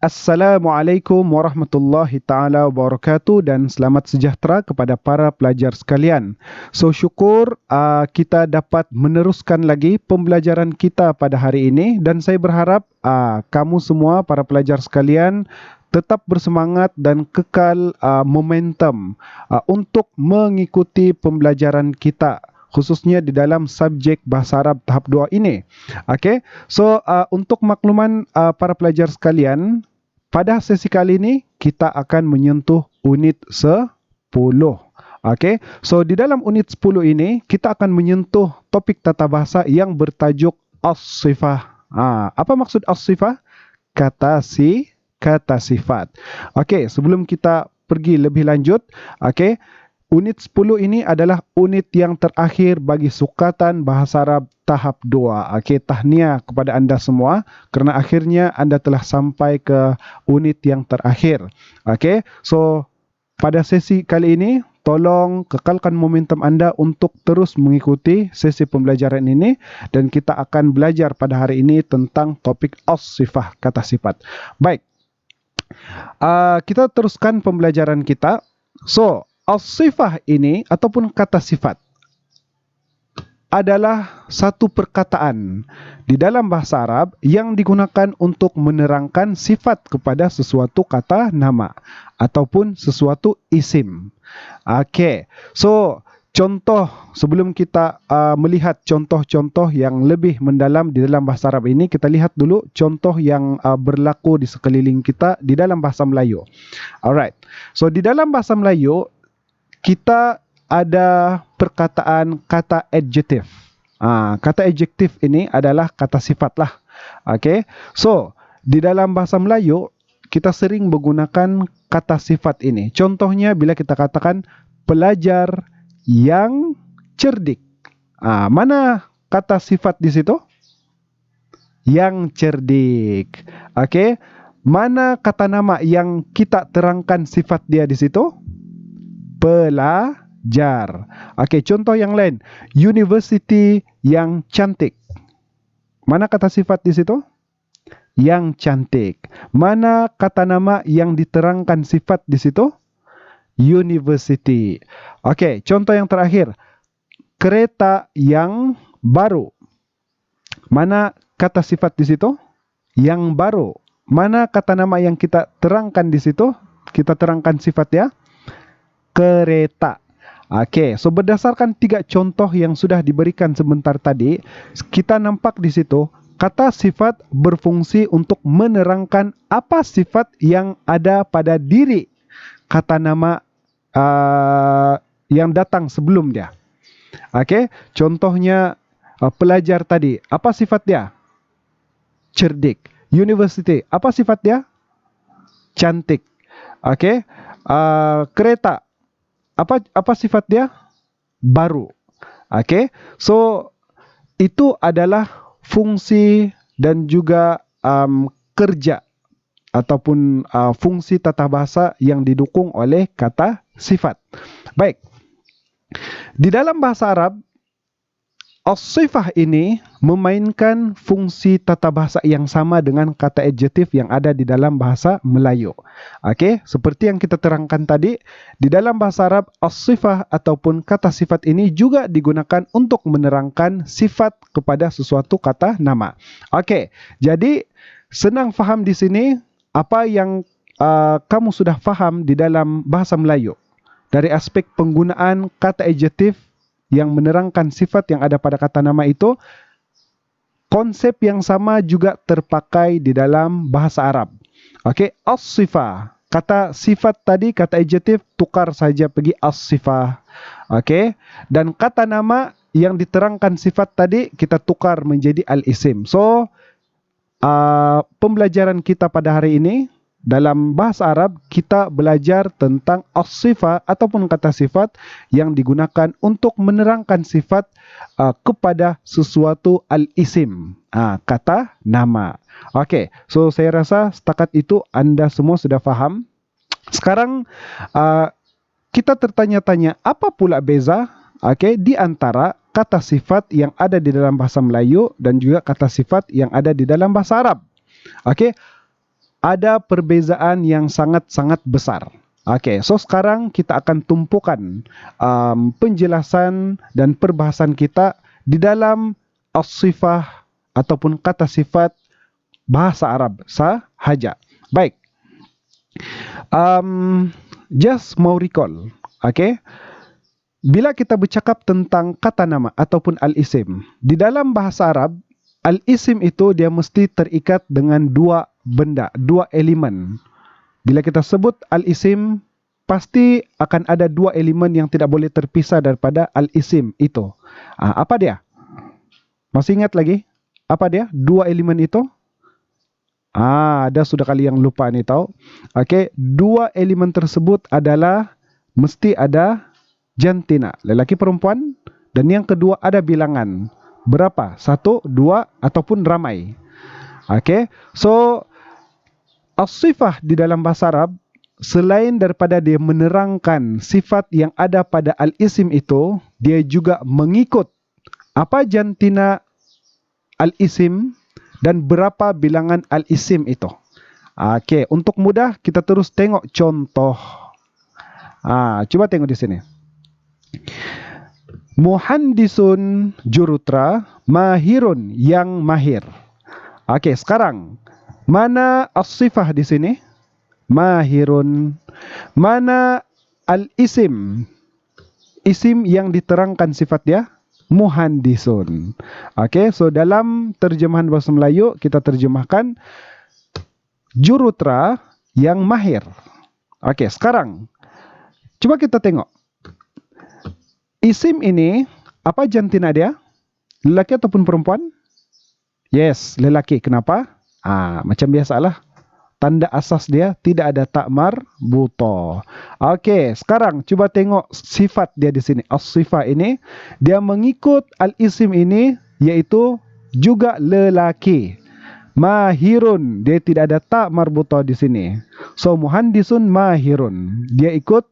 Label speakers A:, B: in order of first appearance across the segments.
A: Assalamualaikum warahmatullahi taala wabarakatuh dan selamat sejahtera kepada para pelajar sekalian. So syukur kita dapat meneruskan lagi pembelajaran kita pada hari ini dan saya berharap kamu semua para pelajar sekalian tetap bersemangat dan kekal momentum untuk mengikuti pembelajaran kita, khususnya di dalam subjek Bahasa Arab tahap 2 ini. Okay? So untuk makluman para pelajar sekalian, pada sesi kali ini kita akan menyentuh unit 10. Okay? So di dalam unit 10 ini kita akan menyentuh topik tata bahasa yang bertajuk as-sifah. Apa maksud as-sifah? Kata sifat. Okay, sebelum kita pergi lebih lanjut, okay, unit 10 ini adalah unit yang terakhir bagi sukatan Bahasa Arab tahap 2. Okey, tahniah kepada anda semua kerana akhirnya anda telah sampai ke unit yang terakhir. Okey, so pada sesi kali ini tolong kekalkan momentum anda untuk terus mengikuti sesi pembelajaran ini dan kita akan belajar pada hari ini tentang topik as-sifah, kata sifat. Baik. Kita teruskan pembelajaran kita. So, as-sifah ini ataupun kata sifat adalah satu perkataan di dalam bahasa Arab yang digunakan untuk menerangkan sifat kepada sesuatu kata nama ataupun sesuatu isim. Okey. So, contoh sebelum kita melihat contoh-contoh yang lebih mendalam di dalam bahasa Arab ini, kita lihat dulu contoh yang berlaku di sekeliling kita di dalam bahasa Melayu. Alright. So, di dalam bahasa Melayu kita ada perkataan kata adjektif. Kata adjektif ini adalah kata sifat lah. Okay. So, di dalam bahasa Melayu, kita sering menggunakan kata sifat ini. Contohnya bila kita katakan pelajar yang cerdik. Mana kata sifat di situ? Yang cerdik. Okay. Mana kata nama yang kita terangkan sifat dia di situ? Pelajar. Okey, contoh yang lain. University yang cantik. Mana kata sifat di situ? Yang cantik. Mana kata nama yang diterangkan sifat di situ? University. Okey, contoh yang terakhir. Kereta yang baru. Mana kata sifat di situ? Yang baru. Mana kata nama yang kita terangkan di situ? Kita terangkan sifat ya? Kereta. Okey, so berdasarkan 3 contoh yang sudah diberikan sebentar tadi, kita nampak di situ kata sifat berfungsi untuk menerangkan apa sifat yang ada pada diri kata nama yang datang sebelum dia. Okey, contohnya pelajar tadi, apa sifat dia? Cerdik. University, apa sifat dia? Cantik. Okey, kereta, apa sifat dia? Baru. Okey. So itu adalah fungsi dan juga kerja ataupun fungsi tata bahasa yang didukung oleh kata sifat. Baik. Di dalam bahasa Arab, as-sifah ini memainkan fungsi tata bahasa yang sama dengan kata adjektif yang ada di dalam bahasa Melayu. Okey, seperti yang kita terangkan tadi, di dalam bahasa Arab, as-sifah ataupun kata sifat ini juga digunakan untuk menerangkan sifat kepada sesuatu kata nama. Okey, jadi senang faham di sini apa yang kamu sudah faham di dalam bahasa Melayu dari aspek penggunaan kata adjektif yang menerangkan sifat yang ada pada kata nama itu. Konsep yang sama juga terpakai di dalam bahasa Arab. Okey, as-sifah. Kata sifat tadi, kata adjektif, tukar saja pergi as-sifah. Okey, dan kata nama yang diterangkan sifat tadi, kita tukar menjadi al-isim. So, pembelajaran kita pada hari ini, dalam bahasa Arab, kita belajar tentang as-sifah ataupun kata sifat yang digunakan untuk menerangkan sifat kepada sesuatu al-isim, kata nama. Okey, so saya rasa setakat itu anda semua sudah faham. Sekarang kita tertanya-tanya apa pula beza di antara kata sifat yang ada di dalam bahasa Melayu dan juga kata sifat yang ada di dalam bahasa Arab. Okey. ada perbezaan yang sangat-sangat besar. Oke, so sekarang kita akan tumpukan penjelasan dan perbahasan kita di dalam as-sifah ataupun kata sifat bahasa Arab sahaja. Baik, just mau recall, oke? Bila kita bercakap tentang kata nama ataupun al-isim, di dalam bahasa Arab, al-isim itu dia mesti terikat dengan dua benda, dua elemen. Bila kita sebut al-isim, pasti akan ada dua elemen yang tidak boleh terpisah daripada al-isim itu. Apa dia? Masih ingat lagi? Apa dia? Dua elemen itu? Ada sudah kali yang lupa nih tahu. Oke, dua elemen tersebut adalah mesti ada jantina, lelaki perempuan, dan yang kedua ada bilangan. Berapa? 1, 2, ataupun ramai. Oke, so as-sifah di dalam bahasa Arab, selain daripada dia menerangkan sifat yang ada pada al-isim itu, dia juga mengikut apa jantina al-isim dan berapa bilangan al-isim itu. Oke, untuk mudah kita terus tengok contoh. Coba tengok di sini. Muhandisun jurutra, mahirun yang mahir. Oke, sekarang mana as-sifah di sini? Mahirun. Mana al-isim? Isim yang diterangkan sifat dia? Muhandisun. Oke, so dalam terjemahan bahasa Melayu kita terjemahkan jurutra yang mahir. Oke, sekarang coba kita tengok. Isim ini, apa jantina dia? Lelaki ataupun perempuan? Yes, lelaki. Kenapa? Macam biasalah. Tanda asas dia tidak ada tak marbuta. Okey, sekarang cuba tengok sifat dia di sini. As-sifah ini, dia mengikut al-isim ini, iaitu juga lelaki. Mahirun, dia tidak ada tak marbuta di sini. So, muhandisun mahirun. Dia ikut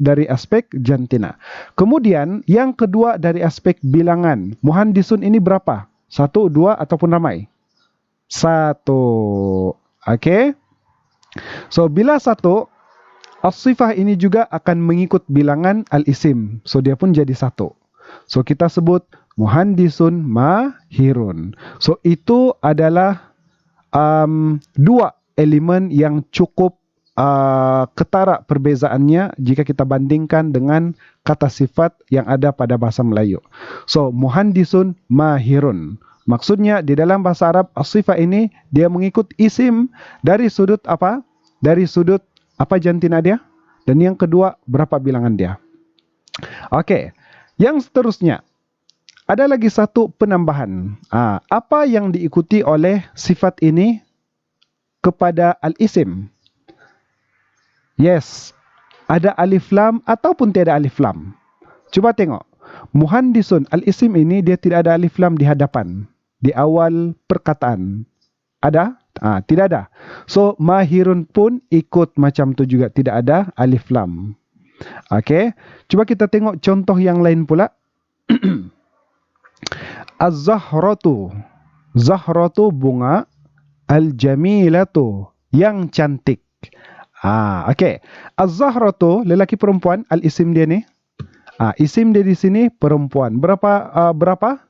A: dari aspek jantina. Kemudian yang kedua dari aspek bilangan. Muhandisun ini berapa? 1, 2 ataupun ramai? 1. Okey. So bila 1, as-sifah ini juga akan mengikut bilangan al-isim. So dia pun jadi 1. So kita sebut muhandisun mahirun. So itu adalah dua elemen yang cukup ketara perbezaannya jika kita bandingkan dengan kata sifat yang ada pada bahasa Melayu. So, muhandisun mahirun. Maksudnya di dalam bahasa Arab, as-sifah ini dia mengikut isim dari sudut apa? Dari sudut apa jantina dia? Dan yang kedua, berapa bilangan dia? Okey. Yang seterusnya, ada lagi satu penambahan. Apa yang diikuti oleh sifat ini kepada al-isim? Yes, ada alif lam ataupun tiada alif lam. Cuba tengok. Muhandisun, al-isim ini dia tidak ada alif lam di hadapan, di awal perkataan. Ada? Tidak ada. So, mahirun pun ikut macam tu juga, tidak ada alif lam. Okey, cuba kita tengok contoh yang lain pula. Az-zahratu. Zahratu bunga, al-jamilatu yang cantik. Okey. Az-zahratu lelaki perempuan, al-isim dia ni. Isim dia di sini perempuan. Berapa?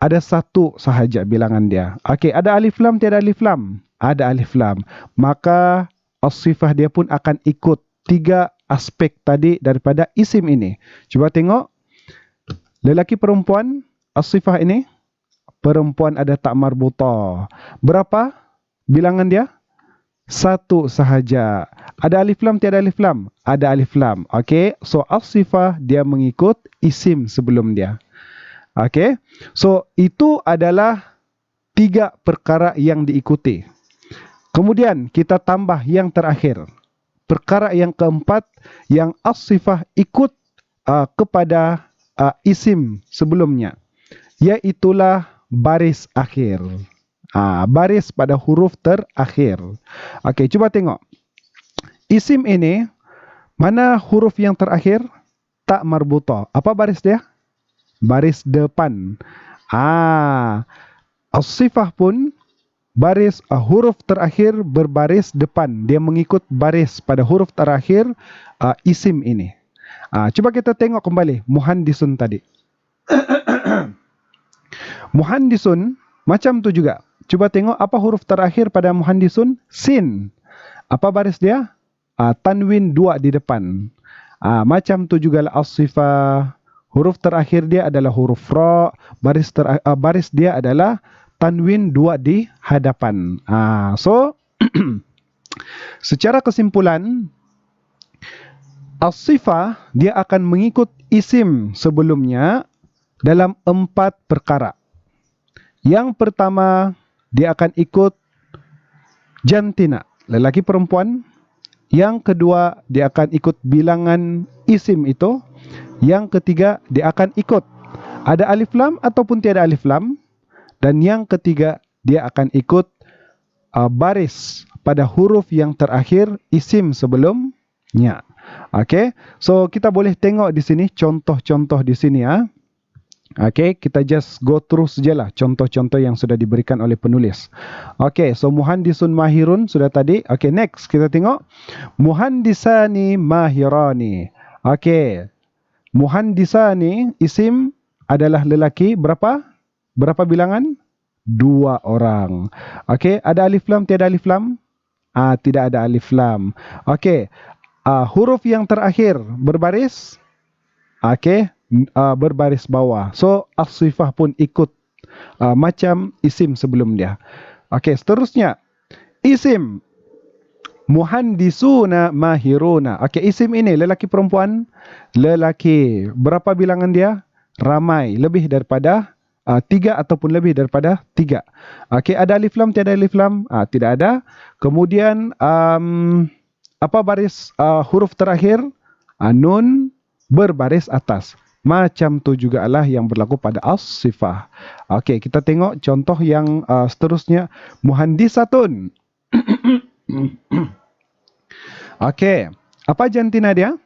A: Ada 1 sahaja bilangan dia. Okey, ada alif lam tiada alif lam? Ada alif lam. Maka as-sifah dia pun akan ikut 3 aspek tadi daripada isim ini. Cuba tengok. Lelaki perempuan, as-sifah ini perempuan ada tak marbuta. Berapa bilangan dia? 1 sahaja. Ada alif lam tiada alif lam? Ada alif lam. Okey, so as-sifah dia mengikut isim sebelum dia. Okey, so itu adalah 3 perkara yang diikuti. Kemudian kita tambah yang terakhir. Perkara yang keempat yang as-sifah ikut kepada isim sebelumnya, iaitulah baris akhir. Baris pada huruf terakhir. Okey, cuba tengok. Isim ini, mana huruf yang terakhir? Tak marbuta. Apa baris dia? Baris depan. As-sifah pun huruf terakhir berbaris depan. Dia mengikut baris pada huruf terakhir isim ini. Coba kita tengok kembali muhandisun tadi. Muhandisun macam tu juga. Coba tengok apa huruf terakhir pada muhandisun? Sin. Apa baris dia? Tanwin 2 di depan. Macam tu juga as-sifah. Huruf terakhir dia adalah huruf ra. Baris dia adalah tanwin 2 di hadapan. So, secara kesimpulan, as-sifah dia akan mengikut isim sebelumnya dalam 4 perkara. Yang pertama, dia akan ikut jantina, lelaki perempuan. Yang kedua, dia akan ikut bilangan isim itu. Yang ketiga, dia akan ikut ada alif lam ataupun tiada alif lam. Dan yang ketiga, dia akan ikut baris pada huruf yang terakhir isim sebelumnya. Okay, so kita boleh tengok di sini contoh-contoh di sini ya. Okay, kita just go through sajalah contoh-contoh yang sudah diberikan oleh penulis. Okay, so muhandisun mahirun sudah tadi. Okay, next kita tengok muhandisani mahirani. Okay, muhandisani isim adalah lelaki. Berapa bilangan? 2 orang. Okay, ada alif lam, tiada alif lam? Tidak ada alif lam. Okay, huruf yang terakhir berbaris. Okay, berbaris bawah. So, as-sifah pun ikut macam isim sebelum dia. Okay, seterusnya. Isim. Muhandisuna mahiruna. Okay, isim ini lelaki perempuan? Lelaki. Berapa bilangan dia? Ramai. Lebih daripada 3 ataupun lebih daripada 3. Okay, ada alif lam, tiada alif lam? Tidak ada. Kemudian, apa baris huruf terakhir? Nun berbaris atas. Macam tu jugalah yang berlaku pada as-sifah. Okey, kita tengok contoh yang seterusnya. Muhandisatun. Okey, apa jantina dia?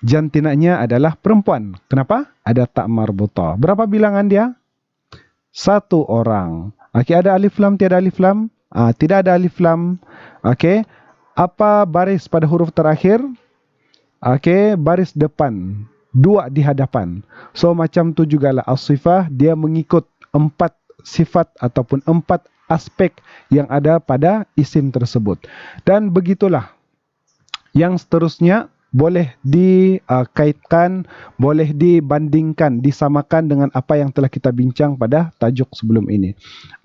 A: Jantinanya adalah perempuan. Kenapa? Ada tak marbutah. Berapa bilangan dia? 1 orang. Okey, ada alif lam, tiada alif lam? Tidak ada alif lam. Okey, apa baris pada huruf terakhir? Okey, baris depan. 2 di hadapan. So, macam tu jugalah as-sifah. Dia mengikut 4 sifat ataupun 4 aspek yang ada pada isim tersebut. Dan begitulah. Yang seterusnya boleh dikaitkan, boleh dibandingkan, disamakan dengan apa yang telah kita bincang pada tajuk sebelum ini.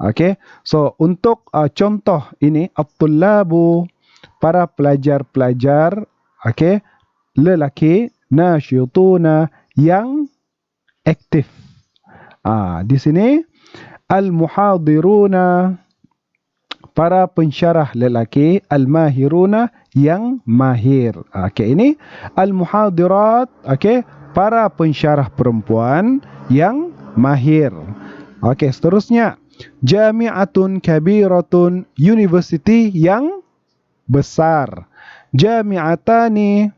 A: Okey. So, untuk contoh ini, at-tullabu, para pelajar-pelajar, okey, lelaki, nasyutuna, yang aktif. Di sini al-muhadiruna, para pensyarah lelaki, al-mahiruna, yang mahir. Okey, ini al-muhadirat, okey, para pensyarah perempuan yang mahir. Okey, seterusnya jami'atun kabiratun, university yang besar. Jami'atani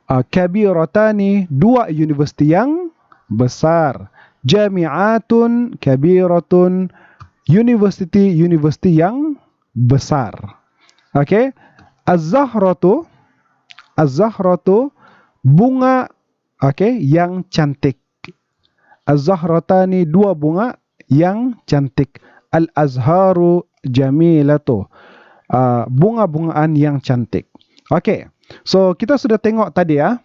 A: kabiratani, 2 universiti yang besar. Jami'atun kabiratun, universiti yang besar. Okey, az-zahratu, bunga, okey, yang cantik. Az-zahratani, 2 bunga yang cantik. Al-azharu jamilatu, bunga-bungaan yang cantik. Okey. So, kita sudah tengok tadi ya,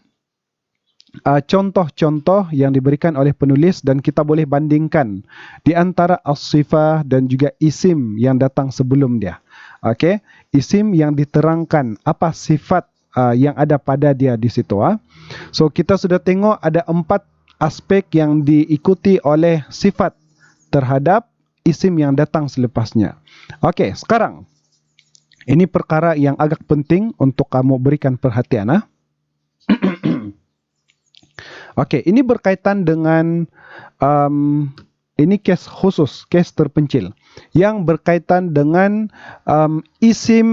A: contoh-contoh yang diberikan oleh penulis dan kita boleh bandingkan di antara as-sifah dan juga isim yang datang sebelum dia. Okey, isim yang diterangkan apa sifat yang ada pada dia di situ. So, kita sudah tengok ada 4 aspek yang diikuti oleh sifat terhadap isim yang datang selepasnya. Okey, sekarang ini perkara yang agak penting untuk kamu berikan perhatian. Okey, ini berkaitan dengan ini kes khusus, kes terpencil yang berkaitan dengan isim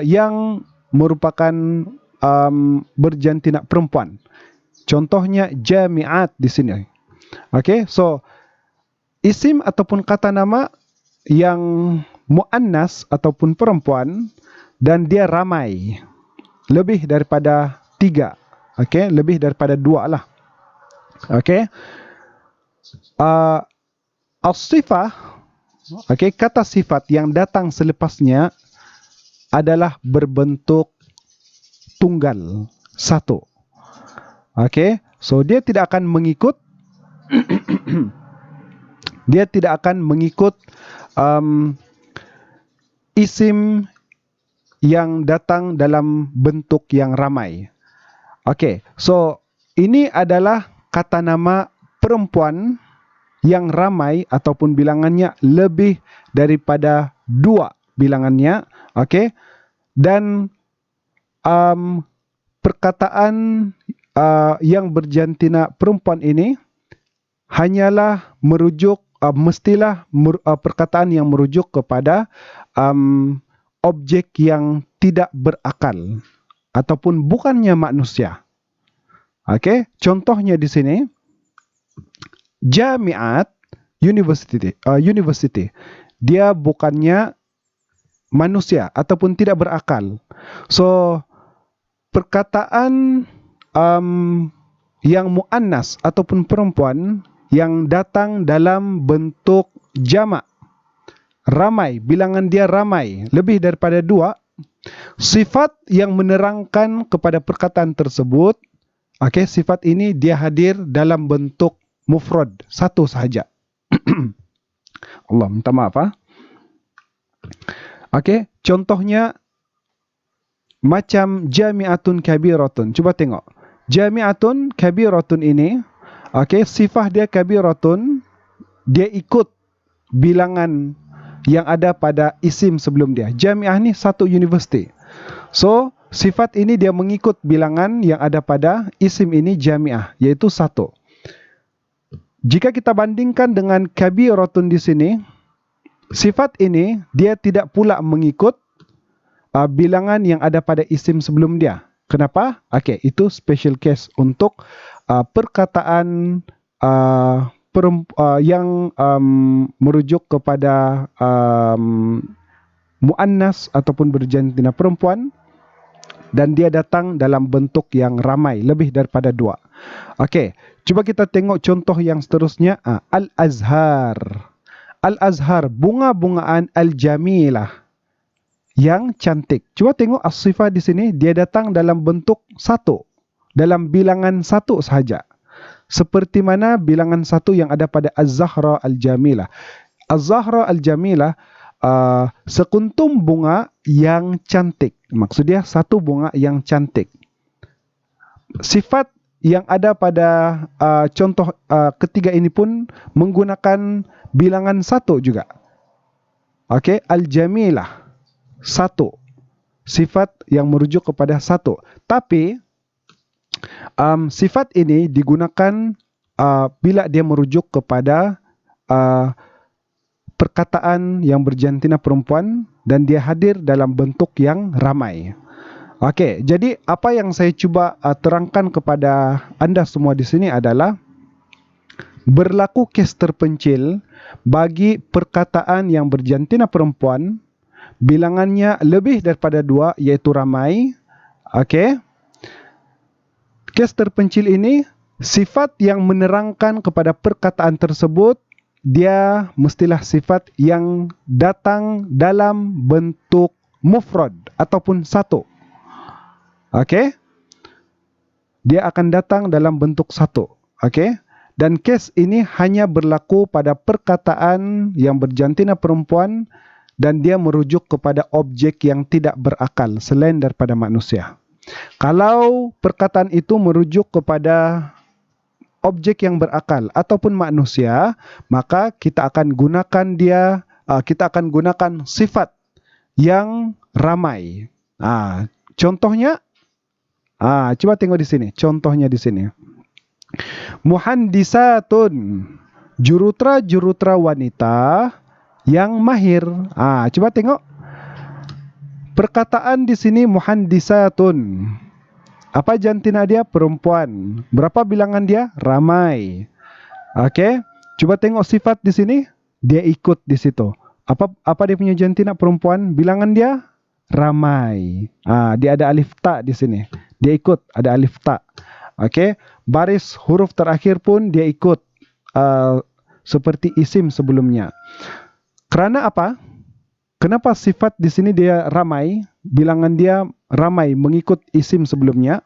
A: yang merupakan berjantina perempuan. Contohnya jami'at di sini. Okey, so isim ataupun kata nama yang muannas ataupun perempuan dan dia ramai, lebih daripada 3. Okey, lebih daripada 2 lah. Okey. As-sifah, okey, kata sifat yang datang selepasnya adalah berbentuk tunggal, satu. Okey, so dia tidak akan mengikut dia tidak akan mengikut isim yang datang dalam bentuk yang ramai. Okey, so ini adalah kata nama perempuan yang ramai ataupun bilangannya lebih daripada 2 bilangannya. Okey, dan perkataan yang berjantina perempuan ini hanyalah merujuk, mestilah perkataan yang merujuk kepada objek yang tidak berakal ataupun bukannya manusia. Okey, contohnya di sini jamiat, university. Dia bukannya manusia ataupun tidak berakal. So perkataan yang muannas ataupun perempuan yang datang dalam bentuk jamak, ramai, bilangan dia ramai, lebih daripada 2, sifat yang menerangkan kepada perkataan tersebut, okey, sifat ini dia hadir dalam bentuk mufrad, satu sahaja. Allah, minta maaf. Okey, contohnya macam jami'atun kabiratun. Cuba tengok. Jami'atun kabiratun ini, okey, sifat dia kabiratun, dia ikut bilangan yang ada pada isim sebelum dia. Jami'ah ni satu universiti. So, sifat ini dia mengikut bilangan yang ada pada isim ini jami'ah, iaitu 1. Jika kita bandingkan dengan kabiratun di sini, sifat ini dia tidak pula mengikut bilangan yang ada pada isim sebelum dia. Kenapa? Okey, itu special case untuk perkataan yang merujuk kepada muannas ataupun berjantina perempuan dan dia datang dalam bentuk yang ramai, lebih daripada 2. Okey, cuba kita tengok contoh yang seterusnya. Al-azhar. Al-azhar, bunga-bungaan al-jamilah, yang cantik. Cuba tengok as-sifah di sini, dia datang dalam bentuk 1, dalam bilangan 1 sahaja. Seperti mana bilangan 1 yang ada pada az-zahra al-jamilah. Az-zahra al-jamilah, sekuntum bunga yang cantik. Maksud dia satu bunga yang cantik. Sifat yang ada pada contoh ketiga ini pun menggunakan bilangan 1 juga. Okey, al-jamilah, 1. Sifat yang merujuk kepada 1. Tapi sifat ini digunakan bila dia merujuk kepada perkataan yang berjantina perempuan dan dia hadir dalam bentuk yang ramai. Okey, jadi apa yang saya cuba terangkan kepada anda semua di sini adalah berlaku kes terpencil bagi perkataan yang berjantina perempuan, bilangannya lebih daripada 2, iaitu ramai. Okey. Kes terpencil ini, sifat yang menerangkan kepada perkataan tersebut, dia mestilah sifat yang datang dalam bentuk mufrad ataupun 1. Okey. Dia akan datang dalam bentuk 1. Okey. Dan kes ini hanya berlaku pada perkataan yang berjantina perempuan dan dia merujuk kepada objek yang tidak berakal selain daripada manusia. Kalau perkataan itu merujuk kepada objek yang berakal ataupun manusia, maka kita akan gunakan sifat yang ramai. Contohnya, coba tengok di sini. Contohnya di sini. Muhandisatun, jurutra wanita yang mahir. Coba tengok. Perkataan di sini muhandisatun. Apa jantina dia? Perempuan. Berapa bilangan dia? Ramai. Okey. Cuba tengok sifat di sini. Dia ikut di situ. Apa dia punya jantina perempuan? Bilangan dia ramai. Dia ada alif ta di sini. Dia ikut ada alif ta. Okey, baris huruf terakhir pun dia ikut seperti isim sebelumnya. Kerana apa? Kenapa sifat di sini dia ramai? Bilangan dia ramai mengikut isim sebelumnya.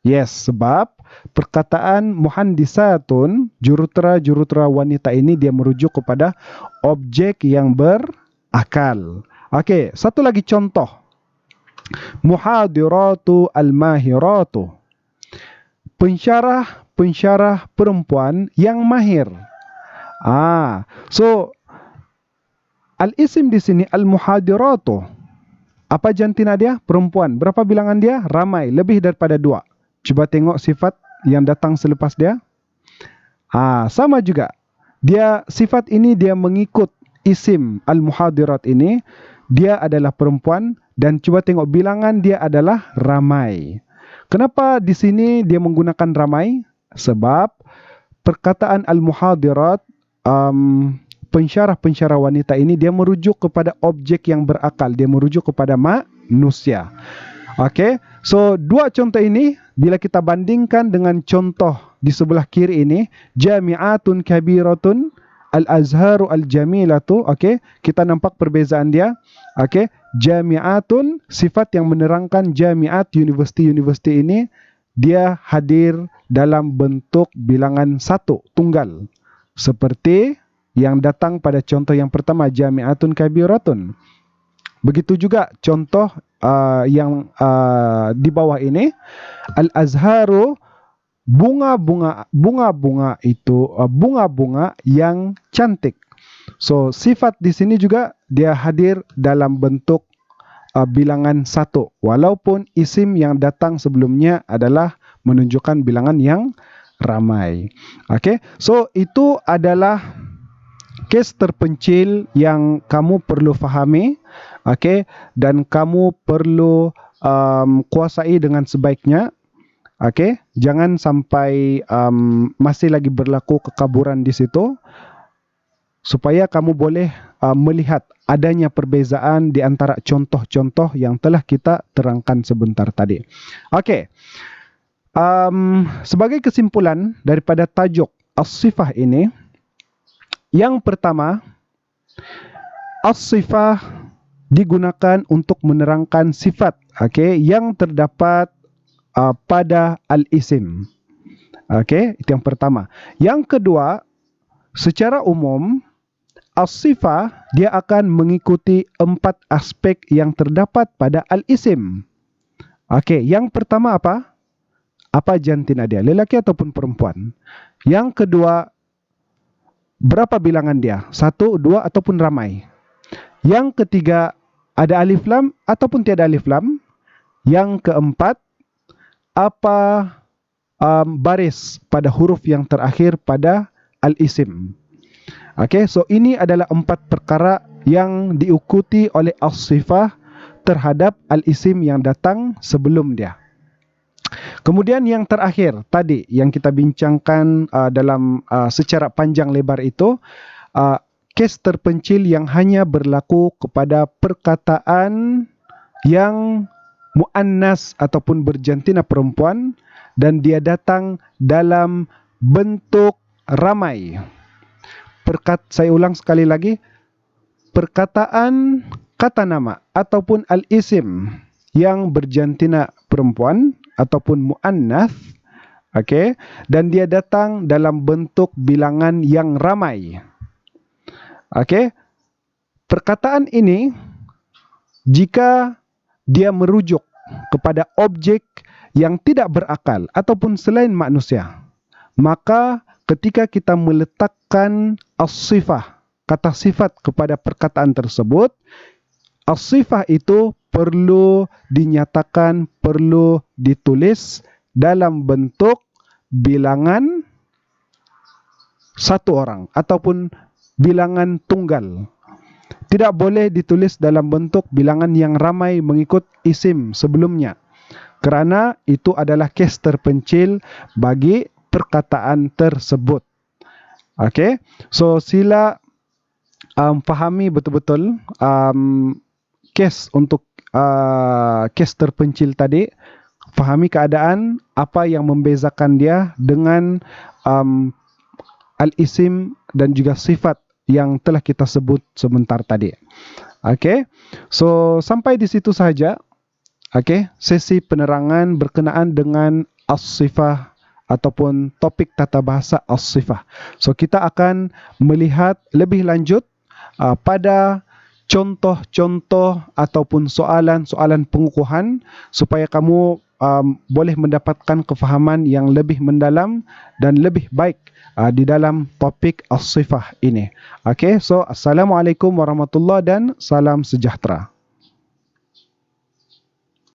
A: Yes, sebab perkataan muhandisatun, jurutera wanita ini dia merujuk kepada objek yang berakal. Okey, satu lagi contoh. Muhadiratu al-mahiratu. Pensyarah perempuan yang mahir. So al-isim di sini al-muhadiratu. Apa jantina dia? Perempuan. Berapa bilangan dia? Ramai, lebih daripada 2. Cuba tengok sifat yang datang selepas dia. Sama juga. Sifat ini dia mengikut isim al-muhadirat ini. Dia adalah perempuan dan cuba tengok bilangan dia adalah ramai. Kenapa di sini dia menggunakan ramai? Sebab perkataan al-muhadirat, pensyarah wanita ini dia merujuk kepada objek yang berakal. Dia merujuk kepada manusia. Okey, so 2 contoh ini bila kita bandingkan dengan contoh di sebelah kiri ini, jami'atun kabiratun al-azharu al-jamilatu. Okey, kita nampak perbezaan dia. Okey, jami'atun, sifat yang menerangkan jami'at, universiti ini dia hadir dalam bentuk bilangan 1, tunggal. Seperti yang datang pada contoh yang pertama, jami'atun kabiratun. Begitu juga contoh yang di bawah ini, al-azharu, bunga-bunga itu bunga-bunga yang cantik. So sifat di sini juga dia hadir dalam bentuk bilangan 1, walaupun isim yang datang sebelumnya adalah menunjukkan bilangan yang ramai. Okey, so itu adalah kes terpencil yang kamu perlu fahami. Okey, dan kamu perlu kuasai dengan sebaiknya. Okey, jangan sampai masih lagi berlaku kekaburan di situ, supaya kamu boleh melihat adanya perbezaan di antara contoh-contoh yang telah kita terangkan sebentar tadi. Okey, sebagai kesimpulan daripada tajuk as-sifah ini, yang pertama, as-sifah digunakan untuk menerangkan sifat, yang terdapat pada al-isim. Itu yang pertama. Yang kedua, secara umum as-sifah dia akan mengikuti 4 aspek yang terdapat pada al-isim. Yang pertama apa? Apa jantina dia, lelaki ataupun perempuan? Yang kedua, berapa bilangan dia? 1, 2 ataupun ramai? Yang ketiga, ada alif lam ataupun tiada alif lam? Yang keempat, apa baris pada huruf yang terakhir pada al-isim? So ini adalah 4 perkara yang diikuti oleh as-sifah terhadap al-isim yang datang sebelum dia. Kemudian yang terakhir tadi yang kita bincangkan dalam secara panjang lebar itu, kes terpencil yang hanya berlaku kepada perkataan yang muannas ataupun berjantina perempuan dan dia datang dalam bentuk ramai. Saya ulang sekali lagi, perkataan kata nama ataupun al-isim yang berjantina perempuan ataupun muannas, dan dia datang dalam bentuk bilangan yang ramai. Perkataan ini jika dia merujuk kepada objek yang tidak berakal ataupun selain manusia, maka ketika kita meletakkan as-sifah, kata sifat kepada perkataan tersebut, as-sifah itu perlu dinyatakan, perlu ditulis dalam bentuk bilangan 1 orang ataupun bilangan tunggal. Tidak boleh ditulis dalam bentuk bilangan yang ramai mengikut isim sebelumnya, kerana itu adalah kes terpencil bagi perkataan tersebut. So sila fahami betul-betul kes untuk kes terpencil tadi, fahami keadaan apa yang membezakan dia dengan al-isim dan juga sifat yang telah kita sebut sebentar tadi. Okey. So sampai di situ saja. Okey, sesi penerangan berkenaan dengan as-sifah ataupun topik tata bahasa as-sifah. So kita akan melihat lebih lanjut pada contoh-contoh ataupun soalan-soalan pengukuhan supaya kamu boleh mendapatkan kefahaman yang lebih mendalam dan lebih baik di dalam topik as-sifah ini. Okey, so assalamualaikum warahmatullahi dan salam sejahtera.